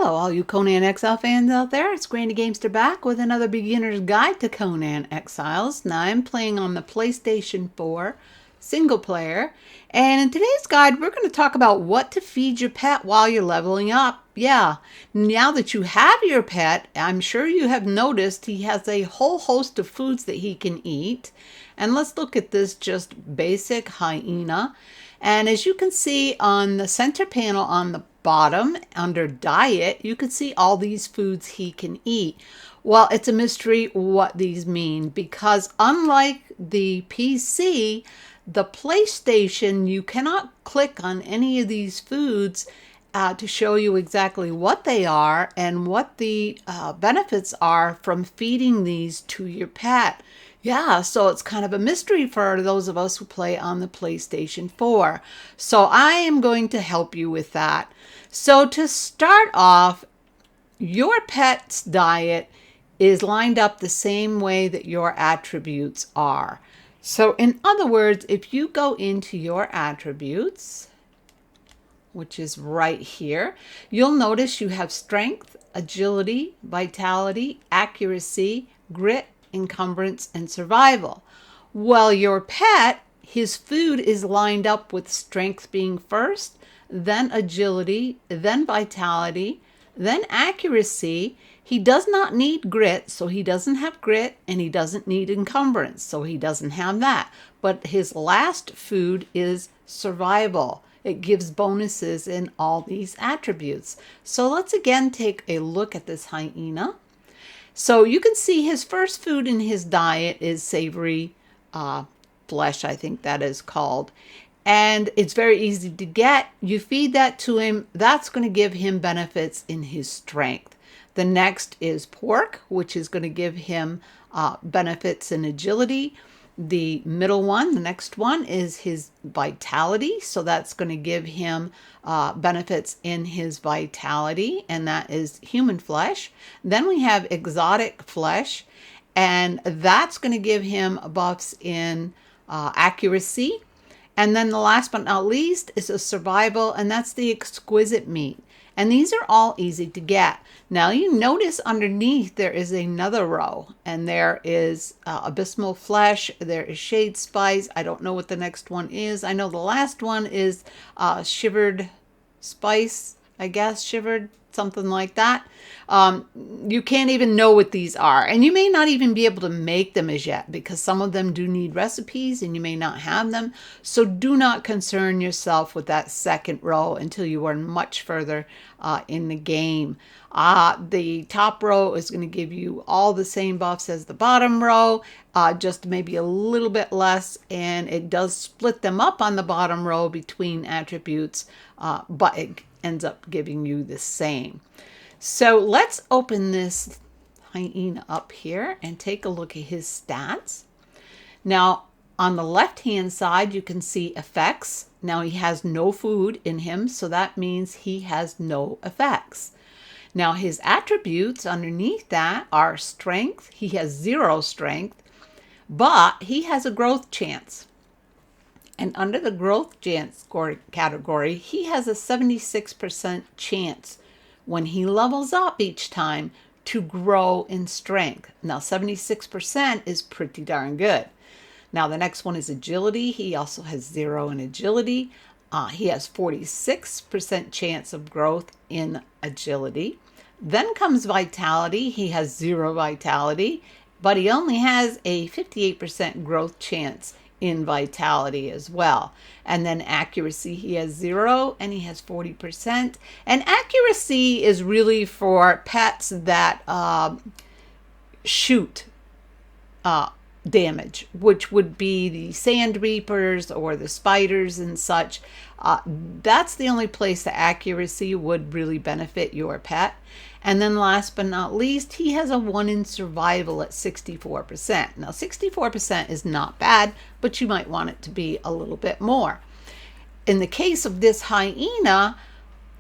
Hello, all you Conan Exile fans out there. It's Granny Gamester back with another beginner's guide to Conan Exiles. Now, I'm playing on the PlayStation 4 single player. And in today's guide, we're going to talk about what to feed your pet while you're leveling up. Yeah, now that you have your pet, I'm sure you have noticed he has a whole host of foods that he can eat. And let's look at this just basic hyena. And as you can see on the center panel on the bottom under diet, you can see all these foods he can eat. Well, it's a mystery what these mean, because unlike the PC, the PlayStation, you cannot click on any of these foods to show you exactly what they are and what the benefits are from feeding these to your pet. Yeah, so it's kind of a mystery for those of us who play on the PlayStation 4. So I am going to help you with that. So to start off, your pet's diet is lined up the same way that your attributes are. So in other words, if you go into your attributes, which is right here, you'll notice you have strength, agility, vitality, accuracy, grit, encumbrance, and survival. Well, your pet, his food is lined up with strength being first, then agility, then vitality, then accuracy. He does not need grit, so he doesn't have grit, and he doesn't need encumbrance, so he doesn't have that. But his last food is survival. It gives bonuses in all these attributes. So let's again take a look at this hyena. So you can see his first food in his diet is savory flesh, I think that is called. And it's very easy to get. You feed that to him. That's going to give him benefits in his strength. The next is pork, which is going to give him benefits in agility. The middle one, the next one, is his vitality. So that's going to give him benefits in his vitality, and that is human flesh. Then we have exotic flesh, and that's going to give him buffs in accuracy. And then the last but not least is a survival, and that's the exquisite meat. And these are all easy to get. Now you notice underneath there is another row, and there is abysmal flesh, there is shade spice. I don't know what the next one is. I know the last one is shivered spice, I guess, shivered, something like that. You can't even know what these are, and you may not even be able to make them as yet, because some of them do need recipes and you may not have them. So do not concern yourself with that second row until you are much further in the game. The top row is going to give you all the same buffs as the bottom row, just maybe a little bit less, and it does split them up on the bottom row between attributes, but it ends up giving you the same. So let's open this hyena up here and take a look at his stats. Now on the left hand side you can see effects. Now he has no food in him, so that means he has no effects. Now his attributes underneath that are strength. He has 0 strength, but he has a growth chance. And under the growth chance category, he has a 76% chance when he levels up each time to grow in strength. Now 76% is pretty darn good. Now the next one is agility. He also has 0 in agility. He has 46% chance of growth in agility. Then comes vitality. He has 0 vitality, but he only has a 58% growth chance in vitality as well. And then accuracy, he has 0 and he has 40%. And accuracy is really for pets that shoot damage, which would be the sand reapers or the spiders and such. That's the only place that accuracy would really benefit your pet. And then last but not least, he has a 1 in survival at 64%. Now 64% is not bad, but you might want it to be a little bit more. In the case of this hyena,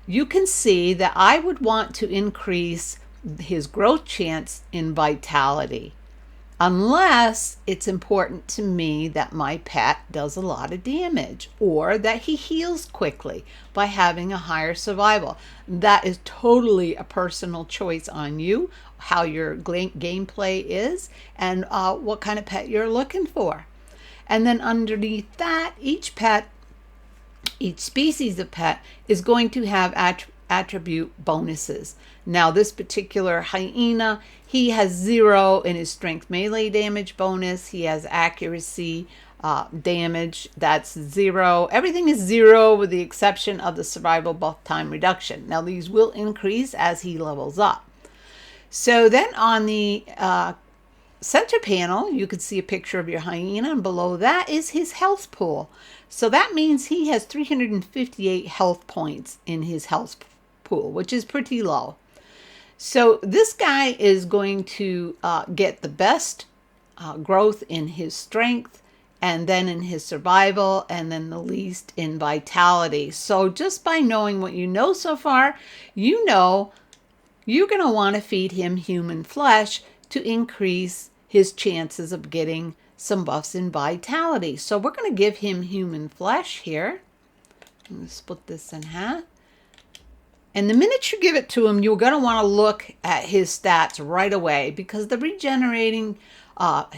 you can see that I would want to increase his growth chance in vitality. unless it's important to me that my pet does a lot of damage or that he heals quickly by having a higher survival. That is totally a personal choice on you, how your gameplay is, and what kind of pet you're looking for. And then underneath that, each species of pet is going to have attribute bonuses. Now, this particular hyena, he has 0 in his strength melee damage bonus. He has accuracy damage, that's 0. Everything is 0 with the exception of the survival buff time reduction. Now, these will increase as he levels up. So then on the center panel, you can see a picture of your hyena, and below that is his health pool. So that means he has 358 health points in his health pool, which is pretty low. So this guy is going to get the best growth in his strength, and then in his survival, and then the least in vitality. So just by knowing what you know so far, you know you're going to want to feed him human flesh to increase his chances of getting some buffs in vitality. So we're going to give him human flesh here. I'm going to split this in half. And the minute you give it to him, you're going to want to look at his stats right away, because the regenerating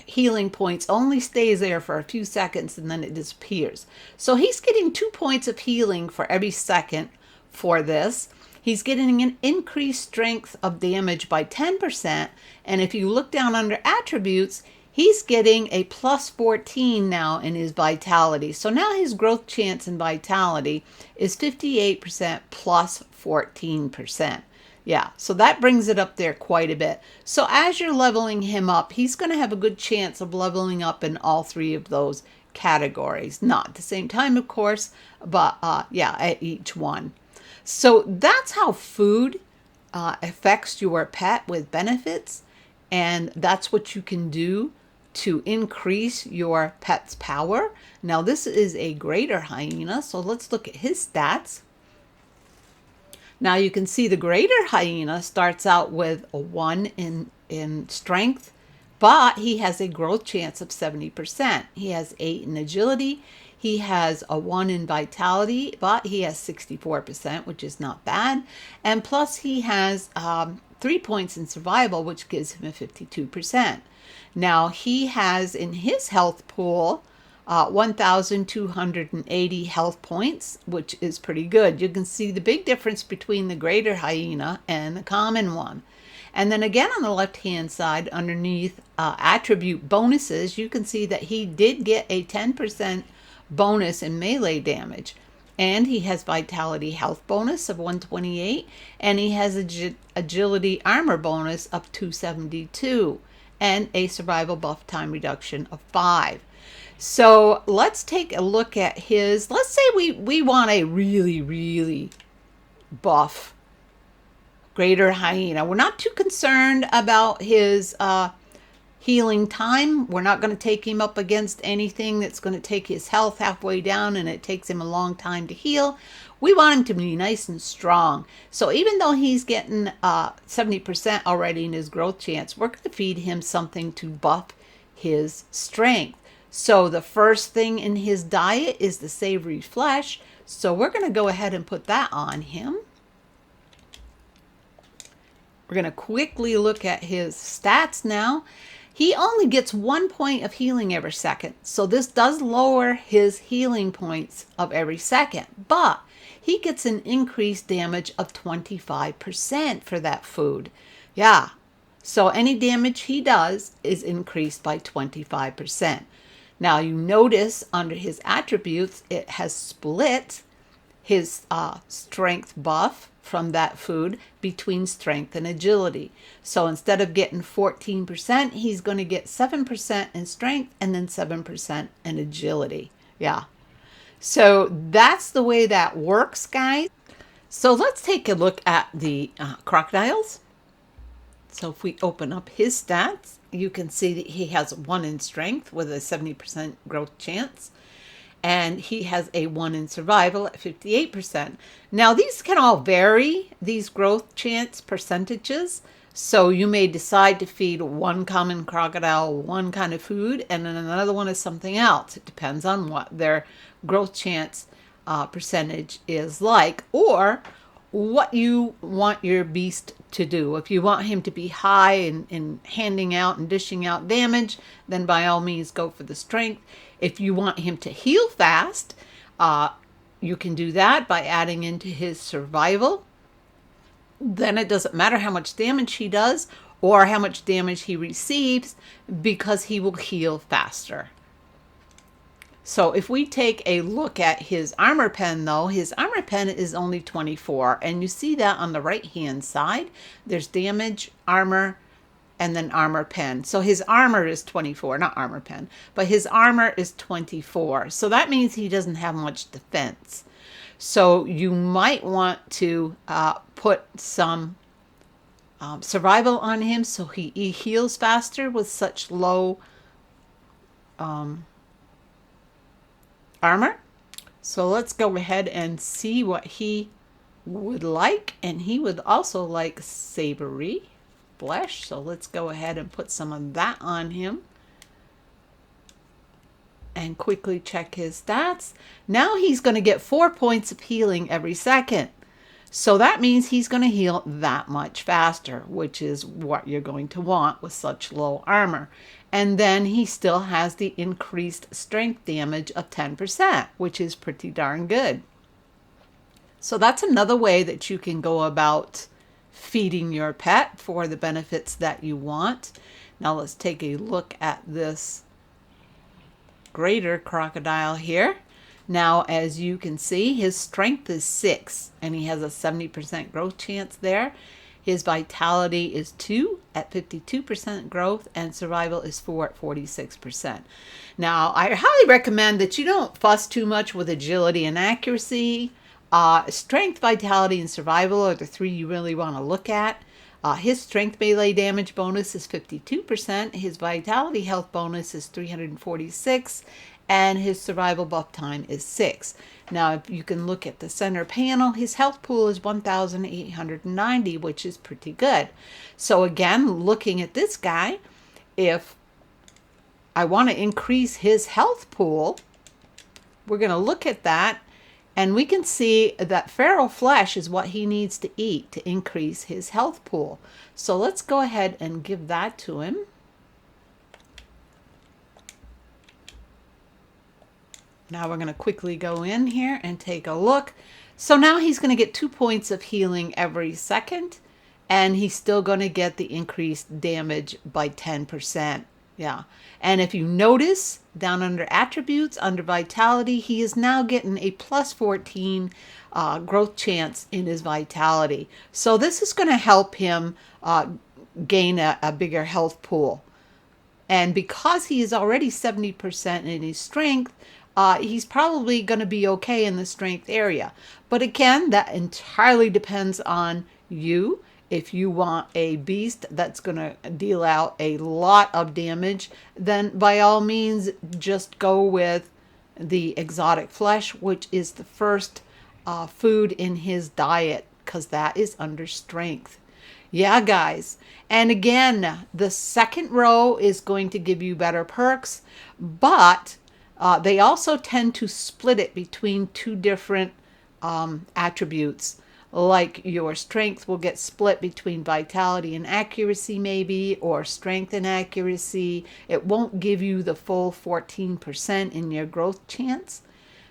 healing points only stays there for a few seconds and then it disappears. So he's getting 2 points of healing for every second for this. He's getting an increased strength of damage by 10%. And if you look down under attributes, he's getting a plus 14 now in his vitality. So now his growth chance in vitality is 58% plus 14%. Yeah, so that brings it up there quite a bit. So as you're leveling him up, he's going to have a good chance of leveling up in all 3 of those categories. Not at the same time, of course, but yeah, at each one. So that's how food affects your pet with benefits. And that's what you can do to increase your pet's power. Now, this is a greater hyena, so let's look at his stats. Now you can see the greater hyena starts out with a 1 in strength, but he has a growth chance of 70%. He has 8 in agility. He has a 1 in vitality, but he has 64%, which is not bad. And plus he has 3 points in survival, which gives him a 52%. Now he has in his health pool 1,280 health points, which is pretty good. You can see the big difference between the greater hyena and the common one. And then again on the left-hand side, underneath attribute bonuses, you can see that he did get a 10% bonus in melee damage. And he has vitality health bonus of 128, and he has agility armor bonus of 272, and a survival buff time reduction of 5. So let's take a look at his, let's say we want a really, really buff greater hyena. We're not too concerned about his healing time. We're not going to take him up against anything that's going to take his health halfway down and it takes him a long time to heal. We want him to be nice and strong. So even though he's getting 70% already in his growth chance, we're going to feed him something to buff his strength. So the first thing in his diet is the savory flesh. So we're going to go ahead and put that on him. We're going to quickly look at his stats now. He only gets 1 point of healing every second. So this does lower his healing points of every second. But he gets an increased damage of 25% for that food. Yeah. So any damage he does is increased by 25%. Now you notice under his attributes, it has split his strength buff from that food between strength and agility. So instead of getting 14%, he's going to get 7% in strength and then 7% in agility. Yeah. So that's the way that works, guys. So let's take a look at the crocodiles. So if we open up his stats, you can see that he has 1 in strength with a 70% growth chance. And he has a 1 in survival at 58%. Now these can all vary, these growth chance percentages. So you may decide to feed one common crocodile one kind of food, and then another one is something else. It depends on what their growth chance percentage is like, or what you want your beast to do. If you want him to be high in handing out and dishing out damage, then by all means go for the strength. If you want him to heal fast, you can do that by adding into his survival. Then it doesn't matter how much damage he does or how much damage he receives, because he will heal faster. So if we take a look at his armor pen, though, his armor pen is only 24. And you see that on the right-hand side. There's damage, armor, and then armor pen. So his armor is 24, not armor pen, but his armor is 24. So that means he doesn't have much defense. So you might want to put some survival on him so he heals faster with such low armor. So let's go ahead and see what he would like. And he would also like savory flesh. So let's go ahead and put some of that on him and quickly check his stats. Now he's going to get 4 points of healing every second. So that means he's going to heal that much faster, which is what you're going to want with such low armor. And then he still has the increased strength damage of 10%, which is pretty darn good. So that's another way that you can go about feeding your pet for the benefits that you want. Now let's take a look at this greater crocodile here. Now, as you can see, his strength is 6, and he has a 70% growth chance there. His vitality is 2 at 52% growth, and survival is 4 at 46%. Now, I highly recommend that you don't fuss too much with agility and accuracy. Strength, vitality, and survival are the 3 you really want to look at. His strength melee damage bonus is 52%. His vitality health bonus is 346, and his survival buff time is 6. Now, if you can look at the center panel, his health pool is 1,890, which is pretty good. So again, looking at this guy, if I want to increase his health pool, we're going to look at that, and we can see that feral flesh is what he needs to eat to increase his health pool. So let's go ahead and give that to him. Now we're going to quickly go in here and take a look. So now he's going to get 2 points of healing every second, and he's still going to get the increased damage by 10%. Yeah. And if you notice down under attributes, under vitality, he is now getting a plus 14 growth chance in his vitality. So this is going to help him gain a bigger health pool. And because he is already 70% in his strength, he's probably going to be okay in the strength area. But again, that entirely depends on you. If you want a beast that's going to deal out a lot of damage, then by all means, just go with the exotic flesh, which is the first food in his diet, because that is under strength. Yeah, guys. And again, the second row is going to give you better perks, but they also tend to split it between 2 different attributes. Like your strength will get split between vitality and accuracy maybe, or strength and accuracy. It won't give you the full 14% in your growth chance.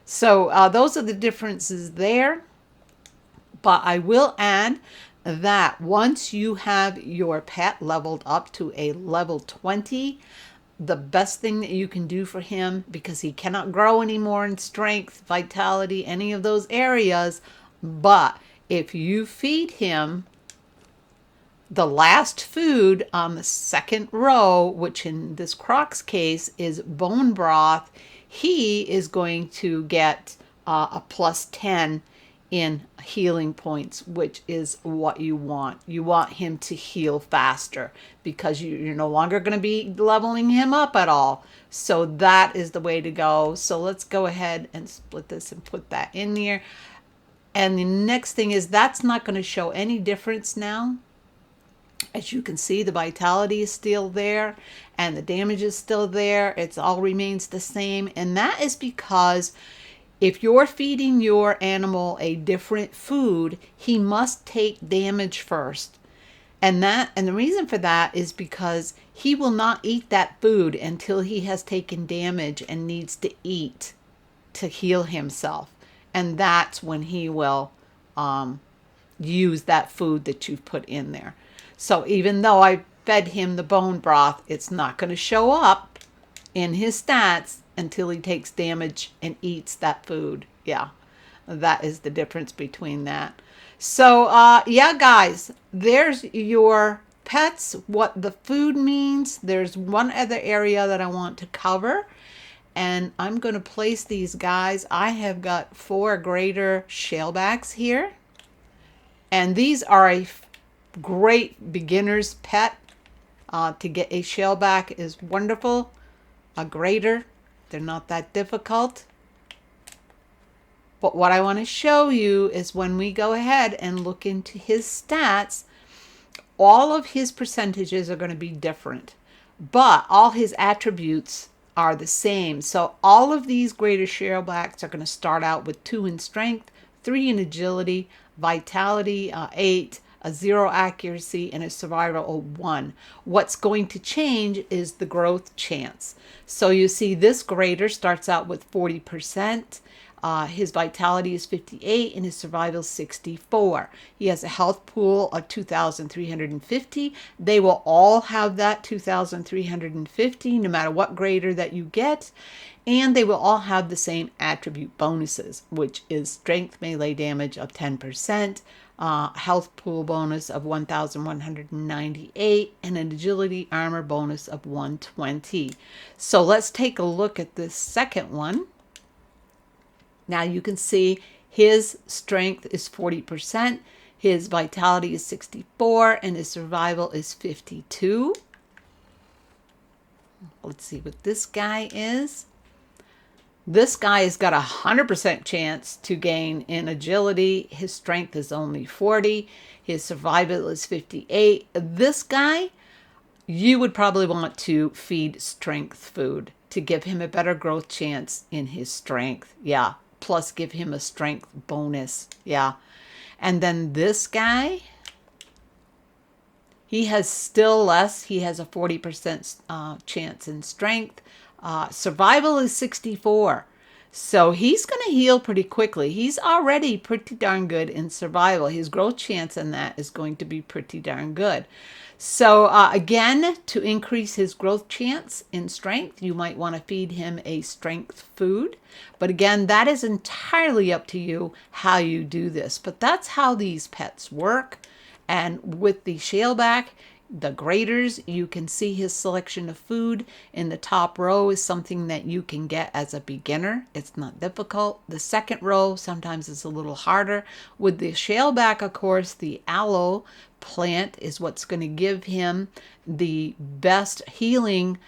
So those are the differences there. But I will add that once you have your pet leveled up to a level 20, the best thing that you can do for him, because he cannot grow anymore in strength, vitality, any of those areas, but if you feed him the last food on the second row, which in this croc's case is bone broth, he is going to get a plus 10 in healing points, which is what you want. You want him to heal faster because you're no longer going to be leveling him up at all. So that is the way to go. So let's go ahead and split this and put that in there. And the next thing is that's not going to show any difference now As you can see, the vitality is still there and the damage is still there. It all remains the same. And that is because if you're feeding your animal a different food, he must take damage first. And the reason for that is because he will not eat that food until he has taken damage and needs to eat to heal himself. And that's when he will use that food that you've put in there. So even though I fed him the bone broth, it's not going to show up in his stats until he takes damage and eats that food. Yeah, that is the difference between that. So yeah, guys, there's your pets, what the food means. There's one other area that I want to cover, and I'm going to place these guys. I have got 4 greater Shearbacks here, and these are a great beginner's pet. To get a Shearback is wonderful. A greater, they're not that difficult. But what I want to show you is when we go ahead and look into his stats, all of his percentages are going to be different, but all his attributes are the same. So all of these greater Shearbacks are going to start out with 2 in strength, 3 in agility, vitality 8, a 0 accuracy, and a survival of 1. What's going to change is the growth chance. So you see this greater starts out with 40%. His vitality is 58 and his survival is 64. He has a health pool of 2,350. They will all have that 2,350 no matter what grader that you get. And they will all have the same attribute bonuses, which is strength melee damage of 10%, health pool bonus of 1,198, and an agility armor bonus of 120. So let's take a look at this second one. Now you can see his strength is 40%, his vitality is 64, and his survival is 52. Let's see what this guy is. This guy has got a 100% chance to gain in agility. His strength is only 40. His survival is 58. This guy, you would probably want to feed strength food to give him a better growth chance in his strength. Yeah. Plus give him a strength bonus. Yeah. And then this guy, he has still less. He has a 40% chance in strength. Survival is 64. So he's going to heal pretty quickly. He's already pretty darn good in survival. His growth chance in that is going to be pretty darn good. So again, to increase his growth chance in strength, you might want to feed him a strength food. But again, that is entirely up to you how you do this. But that's how these pets work. And with the Shearback, the graders, you can see his selection of food in the top row is something that you can get as a beginner. It's not difficult. The second row sometimes is a little harder. With the Shearback, of course, the aloe plant is what's going to give him the best healing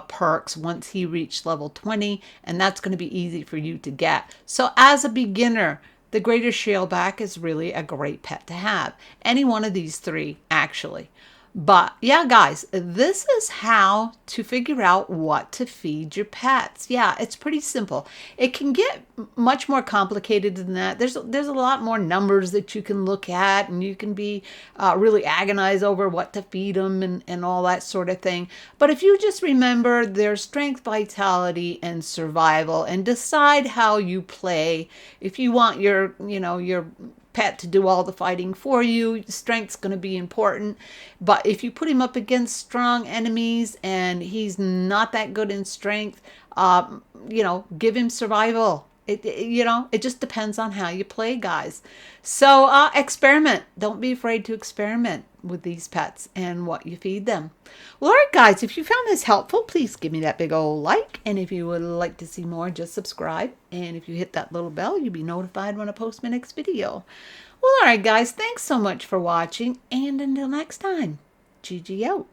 perks once he reached level 20, and that's going to be easy for you to get. So as a beginner, the greater Shearback is really a great pet to have. Any one of these 3, actually. But yeah, guys, this is how to figure out what to feed your pets. Yeah, it's pretty simple. It can get much more complicated than that. There's a lot more numbers that you can look at, and you can be really agonize over what to feed them and all that sort of thing. But if you just remember their strength, vitality, and survival, and decide how you play, if you want your pet to do all the fighting for you, strength's going to be important. But if you put him up against strong enemies and he's not that good in strength, give him survival. It just depends on how you play, guys. So experiment. Don't be afraid to experiment with these pets and what you feed them. Well, all right, guys, if you found this helpful, please give me that big old like. And if you would like to see more, just subscribe. And if you hit that little bell, you'll be notified when I post my next video. Well, all right, guys, thanks so much for watching. And until next time, GG out.